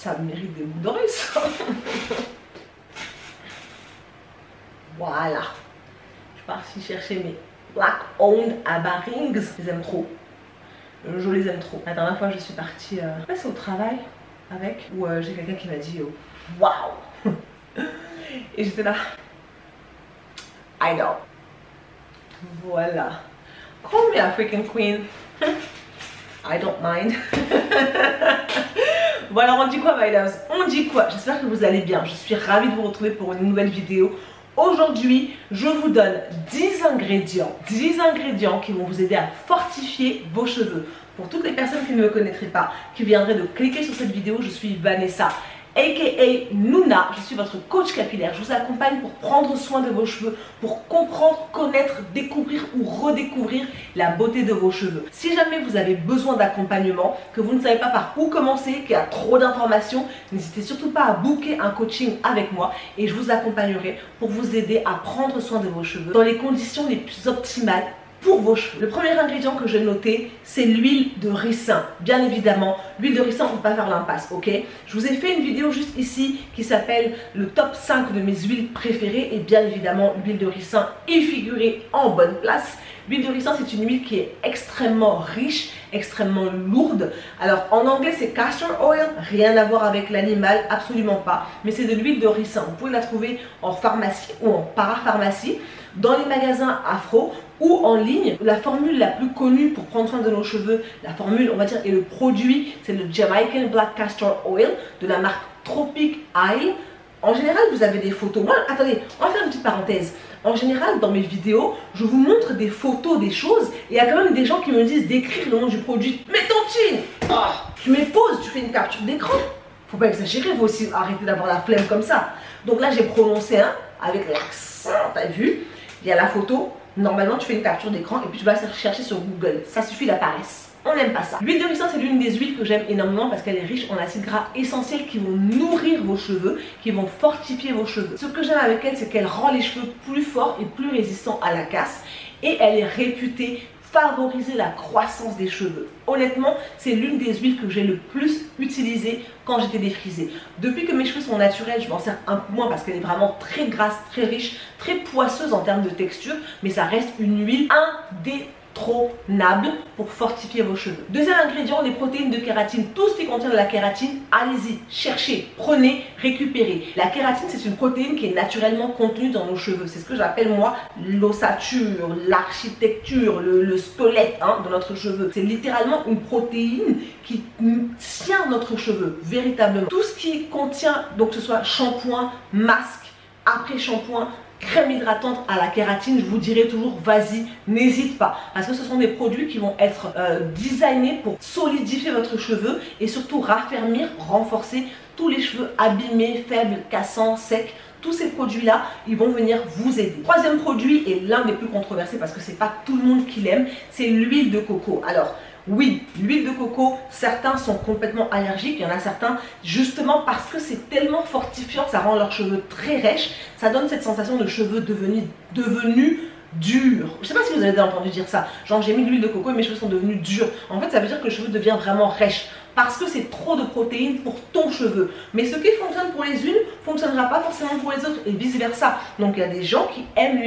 Ça mérite des boules d'oreilles, ça. Voilà. Je suis partie chercher mes Black Owned Abba Rings. Je les aime trop. Je les aime trop. La dernière fois, je suis partie c'est au travail avec, où j'ai quelqu'un qui m'a dit waouh. Et j'étais là. I know. Voilà. Call me African Queen. I don't mind. Voilà, on dit quoi, my loves? On dit quoi? J'espère que vous allez bien. Je suis ravie de vous retrouver pour une nouvelle vidéo. Aujourd'hui, je vous donne 10 ingrédients qui vont vous aider à fortifier vos cheveux. Pour toutes les personnes qui ne me connaîtraient pas, qui viendraient de cliquer sur cette vidéo, je suis Vanessa, aka Nuna, je suis votre coach capillaire. Je vous accompagne pour prendre soin de vos cheveux, pour comprendre, connaître, découvrir ou redécouvrir la beauté de vos cheveux. Si jamais vous avez besoin d'accompagnement, que vous ne savez pas par où commencer, qu'il y a trop d'informations, n'hésitez surtout pas à booker un coaching avec moi et je vous accompagnerai pour vous aider à prendre soin de vos cheveux dans les conditions les plus optimales pour vos cheveux. Le premier ingrédient que j'ai noté, c'est l'huile de ricin. Bien évidemment, l'huile de ricin, on ne peut pas faire l'impasse, ok? Je vous ai fait une vidéo juste ici qui s'appelle le top 5 de mes huiles préférées et bien évidemment, l'huile de ricin est figurée en bonne place. L'huile de ricin, c'est une huile qui est extrêmement riche, extrêmement lourde. Alors en anglais, c'est castor oil, rien à voir avec l'animal, absolument pas. Mais c'est de l'huile de ricin. Vous pouvez la trouver en pharmacie ou en parapharmacie, dans les magasins afro ou en ligne. La formule la plus connue pour prendre soin de nos cheveux, la formule, on va dire, et le produit, c'est le Jamaican Black Castor Oil de la marque Tropic Isle. En général, vous avez des photos. Moi, attendez, on va faire une petite parenthèse. En général, dans mes vidéos, je vous montre des photos, des choses, et il y a quand même des gens qui me disent d'écrire le nom du produit. Mais Tontine, tu mets pause, tu fais une capture d'écran. Faut pas exagérer, vous aussi, arrêtez d'avoir la flemme comme ça. Donc là, j'ai prononcé un avec l'accent, t'as vu? Il y a la photo. Normalement, tu fais une capture d'écran et puis tu vas chercher sur Google. Ça suffit la paresse. On n'aime pas ça. L'huile de ricin, c'est l'une des huiles que j'aime énormément parce qu'elle est riche en acides gras essentiels qui vont nourrir vos cheveux, qui vont fortifier vos cheveux. Ce que j'aime avec elle, c'est qu'elle rend les cheveux plus forts et plus résistants à la casse. Et elle est réputée favoriser la croissance des cheveux. Honnêtement, c'est l'une des huiles que j'ai le plus utilisée quand j'étais défrisée. Depuis que mes cheveux sont naturels, je m'en sers un peu moins parce qu'elle est vraiment très grasse, très riche, très poisseuse en termes de texture, mais ça reste une huile indétrônable pour fortifier vos cheveux. Deuxième ingrédient, les protéines de kératine. Tout ce qui contient de la kératine, allez-y, cherchez, prenez, récupérez. La kératine, c'est une protéine qui est naturellement contenue dans nos cheveux. C'est ce que j'appelle moi l'ossature, l'architecture, le squelette de notre cheveu. C'est littéralement une protéine qui tient notre cheveu, véritablement. Tout ce qui contient, donc que ce soit shampoing, masque, après-shampoing, crème hydratante à la kératine, je vous dirai toujours vas-y, n'hésite pas, parce que ce sont des produits qui vont être designés pour solidifier votre cheveu et surtout raffermir, renforcer tous les cheveux abîmés, faibles, cassants, secs. Tous ces produits-là, ils vont venir vous aider. Troisième produit, et l'un des plus controversés parce que c'est pas tout le monde qui l'aime, c'est l'huile de coco. Alors, oui, l'huile de coco, certains sont complètement allergiques, il y en a certains justement parce que c'est tellement fortifiant, ça rend leurs cheveux très rêches, ça donne cette sensation de cheveux devenus durs. Je sais pas si vous avez déjà entendu dire ça, genre j'ai mis de l'huile de coco et mes cheveux sont devenus durs. En fait, ça veut dire que le cheveu devient vraiment rêche parce que c'est trop de protéines pour ton cheveu. Mais ce qui fonctionne pour les unes ne fonctionnera pas forcément pour les autres et vice versa. Donc il y a des gens qui aiment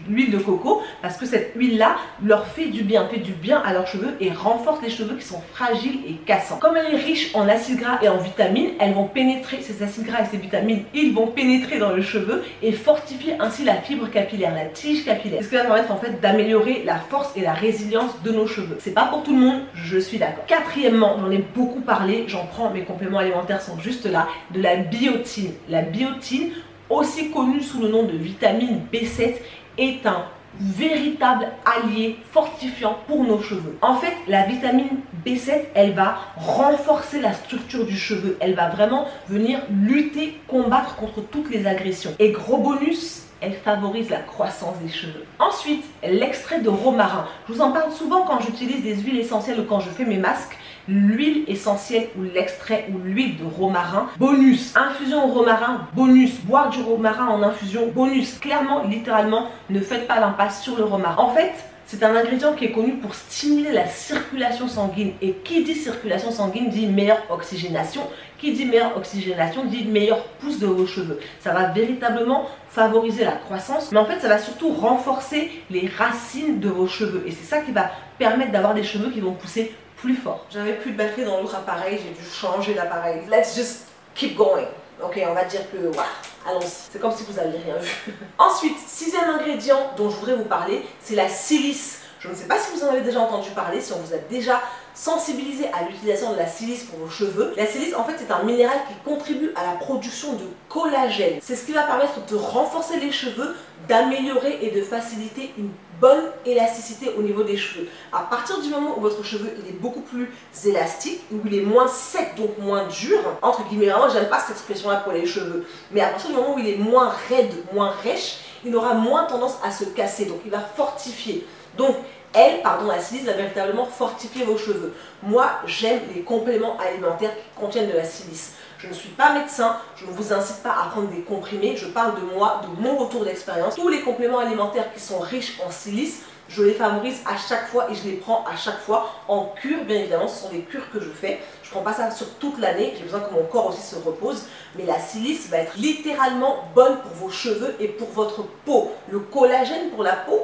l'huile de coco parce que cette huile-là leur fait du bien à leurs cheveux et renforce les cheveux qui sont fragiles et cassants. Comme elle est riche en acides gras et en vitamines, elles vont pénétrer, ces acides gras et ces vitamines, ils vont pénétrer dans le cheveu et fortifier ainsi la fibre capillaire, la tige capillaire. C'est ce qui va permettre en fait d'améliorer la force et la résilience de nos cheveux. C'est pas pour tout le monde, je suis d'accord. Quatrièmement, j'en ai beaucoup parlé, j'en prends, mes compléments alimentaires sont juste là, de la biotine. La biotine, aussi connue sous le nom de vitamine B7, est un véritable allié fortifiant pour nos cheveux. En fait, la vitamine B7, elle va renforcer la structure du cheveu. Elle va vraiment venir lutter, combattre contre toutes les agressions. Et gros bonus, elle favorise la croissance des cheveux. Ensuite, l'extrait de romarin. Je vous en parle souvent quand j'utilise des huiles essentielles ou quand je fais mes masques. L'huile essentielle ou l'extrait ou l'huile de romarin, bonus. Infusion au romarin, bonus. Boire du romarin en infusion, bonus. Clairement, littéralement, ne faites pas l'impasse sur le romarin. En fait, c'est un ingrédient qui est connu pour stimuler la circulation sanguine. Et qui dit circulation sanguine dit meilleure oxygénation. Qui dit meilleure oxygénation dit meilleure pousse de vos cheveux. Ça va véritablement favoriser la croissance, mais en fait ça va surtout renforcer les racines de vos cheveux. Et c'est ça qui va permettre d'avoir des cheveux qui vont pousser plus fort. J'avais plus de batterie dans l'autre appareil, j'ai dû changer d'appareil. Let's just keep going. Ok, on va dire que voilà, allons-y. C'est comme si vous n'aviez rien vu. Ensuite, 6e ingrédient dont je voudrais vous parler, c'est la silice. Je ne sais pas si vous en avez déjà entendu parler, si on vous a déjà sensibilisé à l'utilisation de la silice pour vos cheveux. La silice, en fait, c'est un minéral qui contribue à la production de collagène. C'est ce qui va permettre de renforcer les cheveux, d'améliorer et de faciliter une bonne élasticité au niveau des cheveux. À partir du moment où votre cheveu il est beaucoup plus élastique, où il est moins sec, donc moins dur, entre guillemets, vraiment, j'aime pas cette expression-là pour les cheveux, mais à partir du moment où il est moins raide, moins rêche, il aura moins tendance à se casser, donc il va fortifier. Donc, la silice va véritablement fortifier vos cheveux. Moi, j'aime les compléments alimentaires qui contiennent de la silice. Je ne suis pas médecin, je ne vous incite pas à prendre des comprimés, je parle de moi, de mon retour d'expérience. Tous les compléments alimentaires qui sont riches en silice, je les favorise à chaque fois et je les prends à chaque fois en cure, bien évidemment, ce sont des cures que je fais. Je ne prends pas ça sur toute l'année, j'ai besoin que mon corps aussi se repose, mais la silice va être littéralement bonne pour vos cheveux et pour votre peau. Le collagène pour la peau,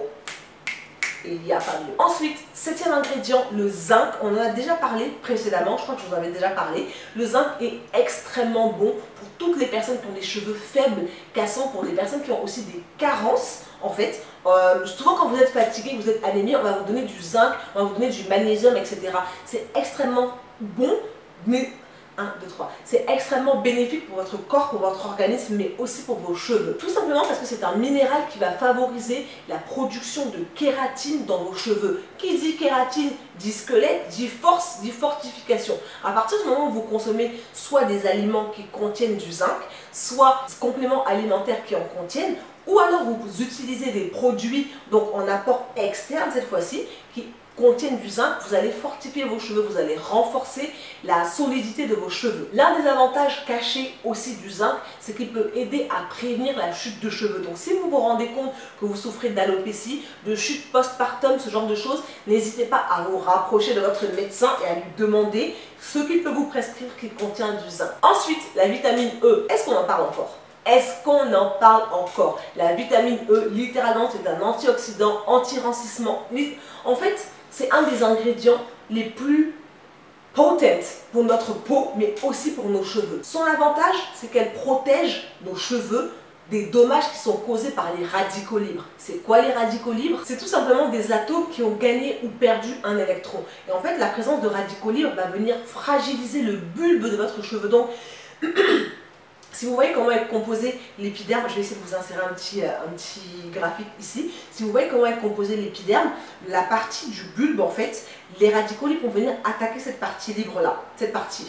il n'y a pas mieux. Ensuite, 7e ingrédient, le zinc. On en a déjà parlé précédemment, je crois que je vous en avais déjà parlé. Le zinc est extrêmement bon pour toutes les personnes qui ont des cheveux faibles, cassants, pour les personnes qui ont aussi des carences. En fait, souvent quand vous êtes fatigué, vous êtes anémique, on va vous donner du zinc, on va vous donner du magnésium, etc. C'est extrêmement bon, mais 1, 2, 3. C'est extrêmement bénéfique pour votre corps, pour votre organisme, mais aussi pour vos cheveux. Tout simplement parce que c'est un minéral qui va favoriser la production de kératine dans vos cheveux. Qui dit kératine dit squelette, dit force, dit fortification. À partir du moment où vous consommez soit des aliments qui contiennent du zinc, soit des compléments alimentaires qui en contiennent, ou alors vous utilisez des produits donc en apport externe cette fois-ci, qui contiennent du zinc, vous allez fortifier vos cheveux, vous allez renforcer la solidité de vos cheveux. L'un des avantages cachés aussi du zinc, c'est qu'il peut aider à prévenir la chute de cheveux. Donc si vous vous rendez compte que vous souffrez d'alopécie, de chute postpartum, ce genre de choses, n'hésitez pas à vous rapprocher de votre médecin et à lui demander ce qu'il peut vous prescrire qui contient du zinc. Ensuite, la vitamine E, est-ce qu'on en parle encore ? Est-ce qu'on en parle encore? La vitamine E, littéralement, c'est un antioxydant, anti-rancissement. En fait, c'est un des ingrédients les plus potents pour notre peau, mais aussi pour nos cheveux. Son avantage, c'est qu'elle protège nos cheveux des dommages qui sont causés par les radicaux libres. C'est quoi les radicaux libres? C'est tout simplement des atomes qui ont gagné ou perdu un électron. Et en fait, la présence de radicaux libres va venir fragiliser le bulbe de votre cheveu. Donc, si vous voyez comment est composé l'épiderme, je vais essayer de vous insérer un petit graphique ici. Si vous voyez comment est composé l'épiderme, la partie du bulbe, en fait, les radicaux libres vont venir attaquer cette partie libre-là. Cette partie.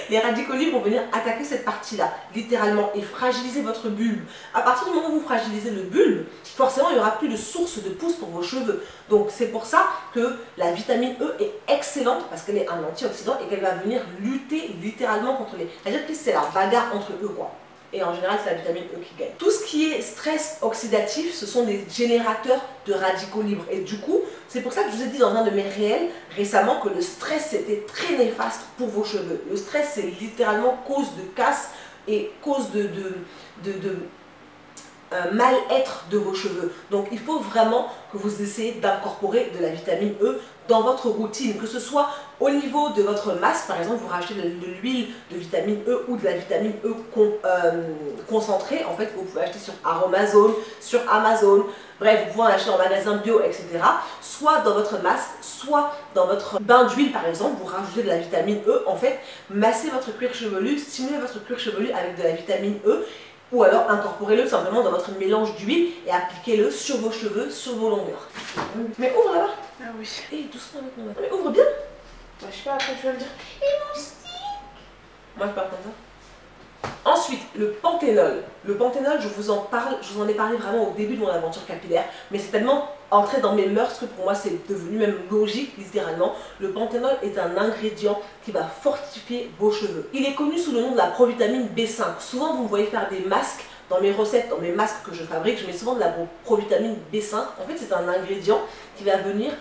Les radicaux libres vont venir attaquer cette partie-là, littéralement, et fragiliser votre bulbe. À partir du moment où vous fragilisez le bulbe, forcément, il n'y aura plus de source de pousse pour vos cheveux. Donc, c'est pour ça que la vitamine E est excellente, parce qu'elle est un antioxydant et qu'elle va venir lutter littéralement contre les... C'est-à-dire que c'est la bagarre entre eux, quoi. Et en général, c'est la vitamine E qui gagne. Tout ce qui est stress oxydatif, ce sont des générateurs de radicaux libres. Et du coup, c'est pour ça que je vous ai dit dans un de mes réels récemment que le stress, c'était très néfaste pour vos cheveux. Le stress, c'est littéralement cause de casse et cause de mal-être de vos cheveux. Donc, il faut vraiment que vous essayez d'incorporer de la vitamine E dans votre routine, que ce soit au niveau de votre masque, par exemple, vous rachetez de l'huile de vitamine E ou de la vitamine E concentrée, en fait, que vous pouvez acheter sur Aromazone, sur Amazon, bref, vous pouvez en acheter en magasin bio, etc. Soit dans votre masque, soit dans votre bain d'huile, par exemple, vous rajoutez de la vitamine E, en fait, massez votre cuir chevelu, stimulez votre cuir chevelu avec de la vitamine E, ou alors incorporez-le simplement dans votre mélange d'huile et appliquez-le sur vos cheveux, sur vos longueurs. Mais ouvre là-bas. Ah oui. Et doucement avec mon main. Mais ouvre bien. Bah, je sais pas, après tu vas me dire. Et mon stick. Moi je parle comme ça. Ensuite, le panthénol. Le panthénol, je vous en ai parlé vraiment au début de mon aventure capillaire, mais c'est tellement entré dans mes mœurs que pour moi c'est devenu même logique, littéralement. Le panthénol est un ingrédient qui va fortifier vos cheveux. Il est connu sous le nom de la provitamine B5. Souvent vous me voyez faire des masques dans mes recettes, dans mes masques que je fabrique, je mets souvent de la provitamine B5. En fait, c'est un ingrédient qui va venir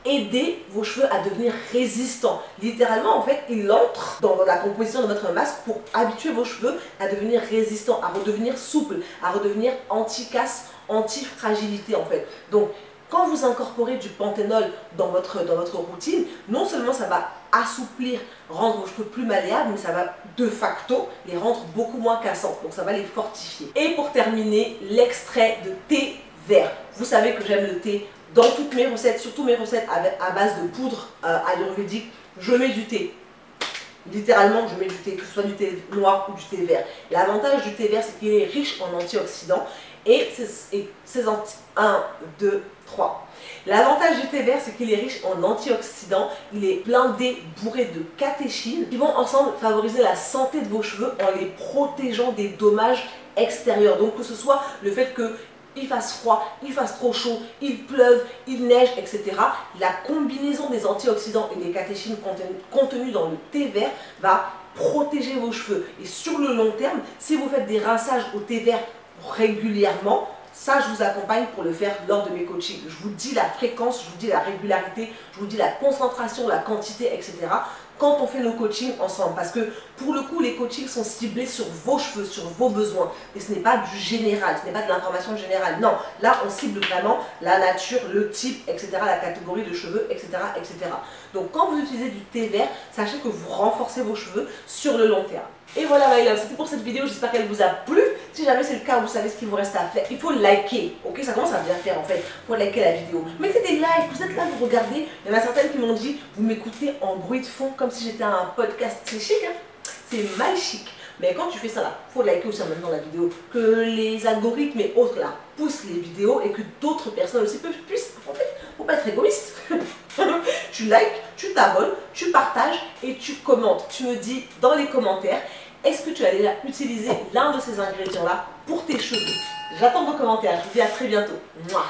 aider vos cheveux à devenir résistants. Littéralement, en fait, il entre dans la composition de votre masque pour habituer vos cheveux à devenir résistants, à redevenir souples, à redevenir anti-casse, anti-fragilité en fait. Donc, quand vous incorporez du panthénol dans votre routine, non seulement ça va assouplir, rendre vos cheveux plus malléables, mais ça va de facto les rendre beaucoup moins cassants. Donc ça va les fortifier. Et pour terminer, l'extrait de thé vert. Vous savez que j'aime le thé dans toutes mes recettes, surtout mes recettes à base de poudre ayurvédique. Je mets du thé. Littéralement, je mets du thé, que ce soit du thé noir ou du thé vert. L'avantage du thé vert, c'est qu'il est riche en antioxydants. Et c'est 1, 2, 3. L'avantage du thé vert, c'est qu'il est riche en antioxydants. Il est blindé, bourré de catéchines qui vont ensemble favoriser la santé de vos cheveux en les protégeant des dommages extérieurs. Donc que ce soit le fait qu'il fasse froid, il fasse trop chaud, il pleuve, il neige, etc. La combinaison des antioxydants et des catéchines contenues dans le thé vert va protéger vos cheveux. Et sur le long terme, si vous faites des rinçages au thé vert régulièrement, ça je vous accompagne pour le faire lors de mes coachings. Je vous dis la fréquence, je vous dis la régularité, je vous dis la concentration, la quantité, etc. quand on fait nos coachings ensemble. Parce que pour le coup, les coachings sont ciblés sur vos cheveux, sur vos besoins. Et ce n'est pas du général, ce n'est pas de l'information générale. Non, là on cible vraiment la nature, le type, etc., la catégorie de cheveux, etc., etc. Donc quand vous utilisez du thé vert, sachez que vous renforcez vos cheveux sur le long terme. Et voilà, c'était pour cette vidéo, j'espère qu'elle vous a plu. Si jamais c'est le cas, vous savez ce qu'il vous reste à faire. Il faut liker, ok? Ça commence à bien faire en fait. Il faut liker la vidéo. Mettez des likes, vous êtes là, vous regardez. Il y en a certaines qui m'ont dit, vous m'écoutez en bruit de fond comme si j'étais un podcast. C'est chic, hein? C'est mal chic. Mais quand tu fais ça là, il faut liker aussi en même temps la vidéo. Que les algorithmes et autres là poussent les vidéos et que d'autres personnes aussi puissent. En fait, faut pas être égoïste. Tu likes, tu t'abonnes, tu partages et tu commentes. Tu me dis dans les commentaires, est-ce que tu as déjà utilisé l'un de ces ingrédients là pour tes cheveux? J'attends vos commentaires. Je vous dis à très bientôt. Mouah.